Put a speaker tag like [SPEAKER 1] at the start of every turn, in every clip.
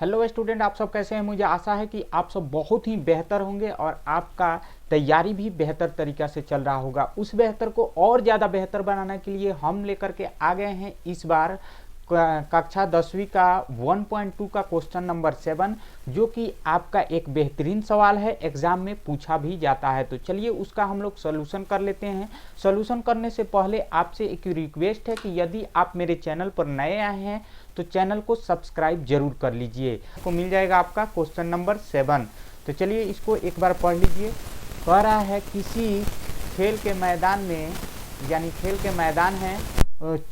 [SPEAKER 1] Hello student, आप सब कैसे हैं। मुझे आशा है कि आप सब बहुत ही बेहतर होंगे और आपका तैयारी भी बेहतर तरीक़ा से चल रहा होगा। उस बेहतर को और ज़्यादा बेहतर बनाने के लिए हम लेकर के आ गए हैं इस बार कक्षा 10वीं का 1.2 का क्वेश्चन नंबर 7, जो कि आपका एक बेहतरीन सवाल है, एग्ज़ाम में पूछा भी जाता है। तो चलिए उसका हम लोग सोल्यूशन कर लेते हैं। सोल्यूशन करने से पहले आपसे एक रिक्वेस्ट है कि यदि आप मेरे चैनल पर नए आए हैं तो चैनल को सब्सक्राइब जरूर कर लीजिए। आपको मिल जाएगा आपका क्वेश्चन नंबर 7। तो चलिए इसको एक बार पढ़ लीजिए। कह रहा है किसी खेल के मैदान में, यानी खेल के मैदान है,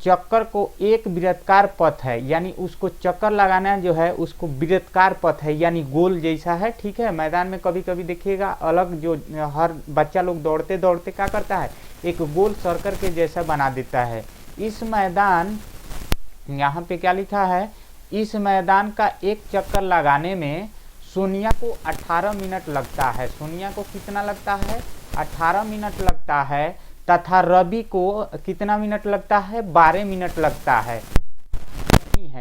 [SPEAKER 1] चक्कर को एक वृत्ताकार पथ है, यानी उसको चक्कर लगाना जो है उसको वृत्ताकार पथ है, यानी गोल जैसा है। ठीक है, मैदान में कभी कभी देखिएगा अलग, जो हर बच्चा लोग दौड़ते दौड़ते क्या करता है, एक गोल सर्कल के जैसा बना देता है। इस मैदान, यहाँ पे क्या लिखा है, इस मैदान का एक चक्कर लगाने में सोनिया को 18 मिनट लगता है। सोनिया को कितना लगता है, 18 मिनट लगता है, तथा रवि को कितना मिनट लगता है, 12 मिनट लगता है।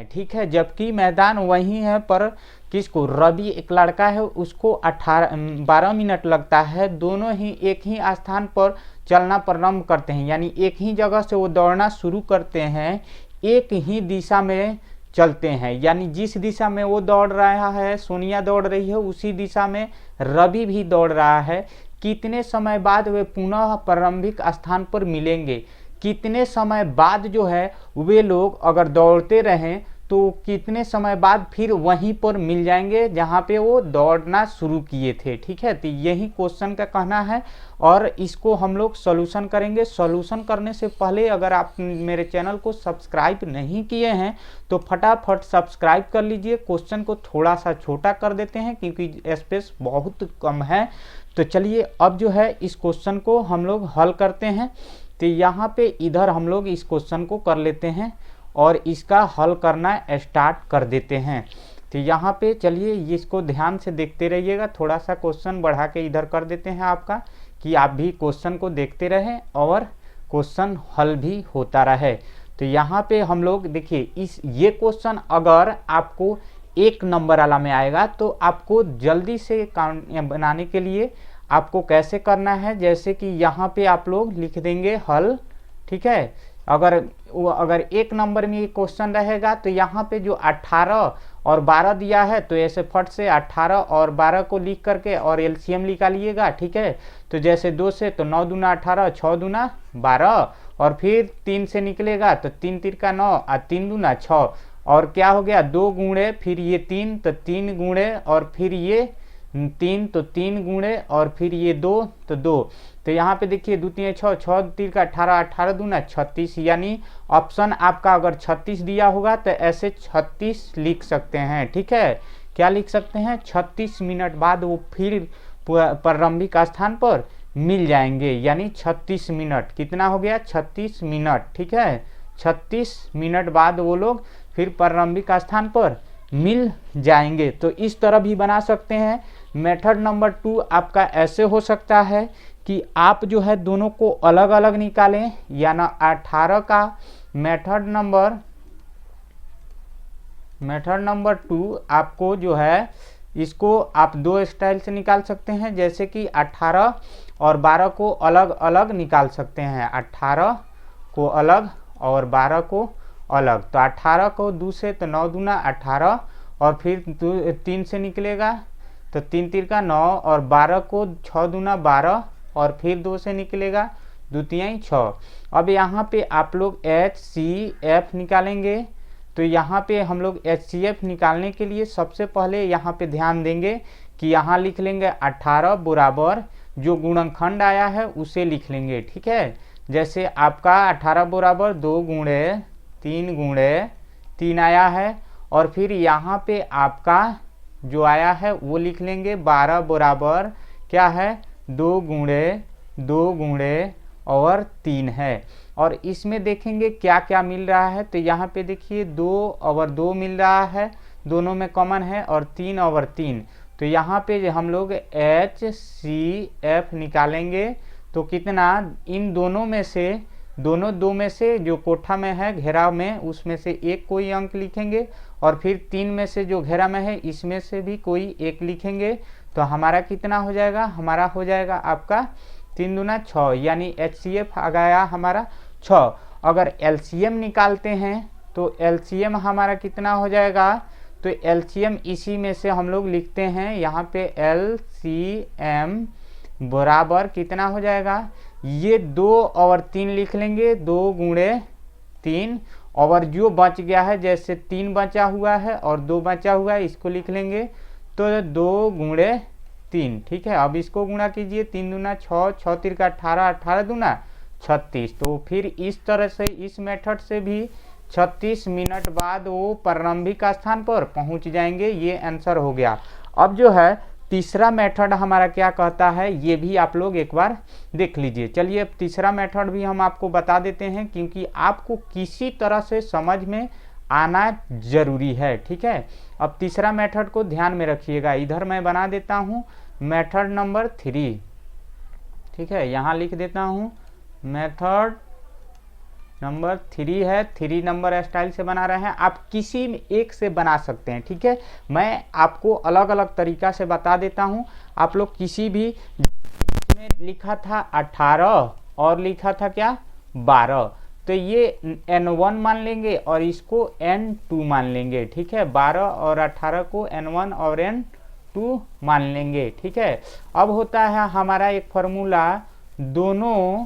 [SPEAKER 1] ठीक है, जबकि मैदान वही है, पर किसको, रवि एक लड़का है, उसको 12 मिनट लगता है। दोनों ही एक ही स्थान पर चलना प्रारंभ करते हैं, यानी एक ही जगह से वो दौड़ना शुरू करते हैं, एक ही दिशा में चलते हैं, यानी जिस दिशा में वो दौड़ रहा है, सोनिया दौड़ रही है, उसी दिशा में रवि भी दौड़ रहा है। कितने समय बाद वे पुनः प्रारंभिक स्थान पर मिलेंगे, कितने समय बाद जो है वे लोग अगर दौड़ते रहें तो कितने समय बाद फिर वहीं पर मिल जाएंगे जहां पे वो दौड़ना शुरू किए थे। ठीक है, तो यही क्वेश्चन का कहना है और इसको हम लोग सॉल्यूशन करेंगे। सॉल्यूशन करने से पहले अगर आप मेरे चैनल को सब्सक्राइब नहीं किए हैं तो फटाफट सब्सक्राइब कर लीजिए। क्वेश्चन को थोड़ा सा छोटा कर देते हैं क्योंकि स्पेस बहुत कम है। तो चलिए अब जो है इस क्वेश्चन को हम लोग हल करते हैं। तो यहाँ पे इधर हम लोग इस क्वेश्चन को कर लेते हैं और इसका हल करना स्टार्ट कर देते हैं। तो यहाँ पे चलिए इसको ध्यान से देखते रहिएगा। थोड़ा सा क्वेश्चन बढ़ा के इधर कर देते हैं आपका, कि आप भी क्वेश्चन को देखते रहें और क्वेश्चन हल भी होता रहे। तो यहाँ पे हम लोग देखिए, ये क्वेश्चन अगर आपको 1 नंबर वाला में आएगा तो आपको जल्दी से बनाने के लिए आपको कैसे करना है, जैसे कि यहाँ पे आप लोग लिख देंगे हल। ठीक है, अगर 1 नंबर में ये क्वेश्चन रहेगा तो यहाँ पे जो 18 और 12 दिया है तो ऐसे फट से 18 और 12 को लिख करके और एलसीएम निकालिएगा। ठीक है, तो जैसे 2 से तो 9 दूना 18, 6 दूना 12, और फिर 3 से निकलेगा तो 3 तिरका 9 और 3 दूना 6, और क्या हो गया 2 गुणे, फिर ये 3 तो 3 गुणे, और फिर ये 3 तो 3 गुणे, और फिर ये 2 तो 2। तो यहाँ पे देखिए 2 3 6, 6 3 का 18, 18 दूना 36, यानी ऑप्शन आपका अगर 36 दिया होगा तो ऐसे 36 लिख सकते हैं। ठीक है, क्या लिख सकते हैं, 36 मिनट बाद वो फिर प्रारंभिक स्थान पर मिल जाएंगे, यानी 36 मिनट। कितना हो गया, 36 मिनट। ठीक है, 36 मिनट बाद वो लोग फिर प्रारंभिक स्थान पर मिल जाएंगे। तो इस तरह भी बना सकते हैं। मेथड नंबर 2 आपका ऐसे हो सकता है कि आप जो है दोनों को अलग अलग निकालें, या ना 18 का मेथड नंबर 2 आपको जो है इसको आप 2 स्टाइल से निकाल सकते हैं, जैसे कि 18 और 12 को अलग अलग निकाल सकते हैं। 18 को अलग और 12 को अलग। तो 18 को 2 से तो 9 दूना 18, और फिर 3 से निकलेगा तो 3 तिरका 9, और 12 को 6 दूना 12, और फिर 2 से निकलेगा 2 तियाई 6। अब यहाँ पे आप लोग HCF निकालेंगे। तो यहाँ पे हम लोग HCF निकालने के लिए सबसे पहले यहाँ पे ध्यान देंगे कि यहाँ लिख लेंगे 18 बराबर जो गुणनखंड आया है उसे लिख लेंगे। ठीक है, जैसे आपका 18 बराबर 2 गुणे 3 आया है, और फिर यहाँ पे आपका जो आया है वो लिख लेंगे 12 बराबर क्या है, 2 गुणे और 3 है। और इसमें देखेंगे क्या क्या मिल रहा है। तो यहाँ पे देखिए 2 और 2 मिल रहा है, दोनों में कॉमन है, और 3 और 3। तो यहाँ पे हम लोग HCF निकालेंगे तो कितना, इन दोनों में से दोनों दो में से जो कोठा में है घेराव में उसमें से एक कोई अंक लिखेंगे और फिर 3 में से जो घेरा में है इसमें से भी कोई एक लिखेंगे। तो हमारा कितना हो जाएगा, हमारा हो जाएगा आपका 3 दूना 6, यानी HCF आ गया हमारा 6। अगर LCM निकालते हैं तो LCM हमारा कितना हो जाएगा, तो LCM इसी में से हम लोग लिखते हैं यहाँ पे LCM बराबर कितना हो जाएगा, ये 2 और 3 लिख लेंगे, 2 गुणे 3, और जो बच गया है जैसे 3 बचा हुआ है और 2 बचा हुआ है इसको लिख लेंगे, तो 2 गुणे 3। ठीक है, अब इसको गुणा कीजिए, 3 दूना 6, 6 तिरका 18, 18 दूना 36। तो फिर इस तरह से इस मेथड से भी 36 मिनट बाद वो प्रारंभिक स्थान पर पहुंच जाएंगे। ये आंसर हो गया। अब जो है तीसरा मेथड हमारा क्या कहता है, ये भी आप लोग एक बार देख लीजिए। चलिए अब तीसरा मेथड भी हम आपको बता देते हैं, क्योंकि आपको किसी तरह से समझ में आना जरूरी है। ठीक है, अब तीसरा मेथड को ध्यान में रखिएगा। इधर मैं बना देता हूँ मेथड नंबर 3। ठीक है, यहाँ लिख देता हूँ मेथड नंबर 3 है, 3 नंबर स्टाइल से बना रहे हैं। आप किसी एक से बना सकते हैं। ठीक है, मैं आपको अलग अलग तरीका से बता देता हूं। आप लोग किसी भी में लिखा था 18 और लिखा था क्या 12, तो ये N1 मान लेंगे और इसको N2 मान लेंगे। ठीक है, 12 और 18 को N1 और N2 मान लेंगे। ठीक है, अब होता है हमारा एक फॉर्मूला, दोनों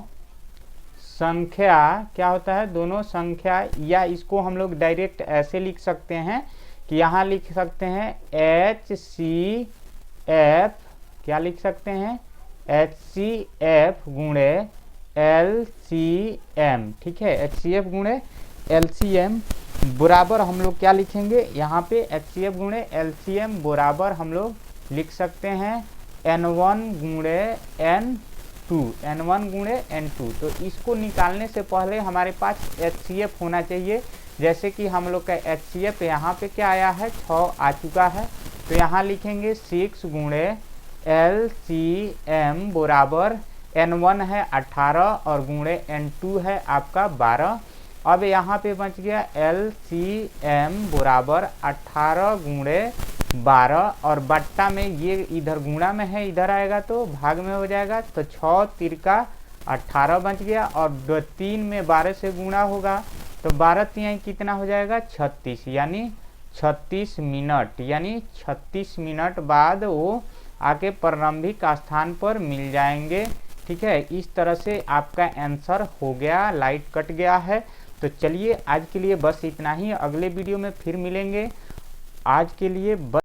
[SPEAKER 1] संख्या क्या होता है, दोनों संख्या, या इसको हम लोग डायरेक्ट ऐसे लिख सकते हैं कि यहाँ लिख सकते हैं HCF, क्या लिख सकते हैं HCF गुणे LCM। ठीक है, HCF गुणे LCM बराबर हम लोग क्या लिखेंगे, यहाँ पे HCF गुणे LCM बराबर हम लोग लिख सकते हैं N1 गुणे N1 गुणे N2। तो इसको निकालने से पहले हमारे पास HCF होना चाहिए। जैसे कि हम लोग का HCF यहाँ पे क्या आया है, 6 आ चुका है, तो यहाँ लिखेंगे 6 गुणे LCM बराबर N1 है 18 और गुणे N2 है आपका 12। अब यहाँ पे बच गया LCM बराबर 18 गुणे 12 और बट्टा में ये इधर गुणा में है, इधर आएगा तो भाग में हो जाएगा, तो 6 तिरका 18 बच गया और 3 में 12 से गुणा होगा तो 12 तिहाई कितना हो जाएगा 36, यानी 36 मिनट, यानी 36 मिनट बाद वो आके प्रारंभिक स्थान पर मिल जाएंगे। ठीक है, इस तरह से आपका आंसर हो गया, लाइट कट गया है। तो चलिए आज के लिए बस इतना ही, अगले वीडियो में फिर मिलेंगे। आज के लिए बस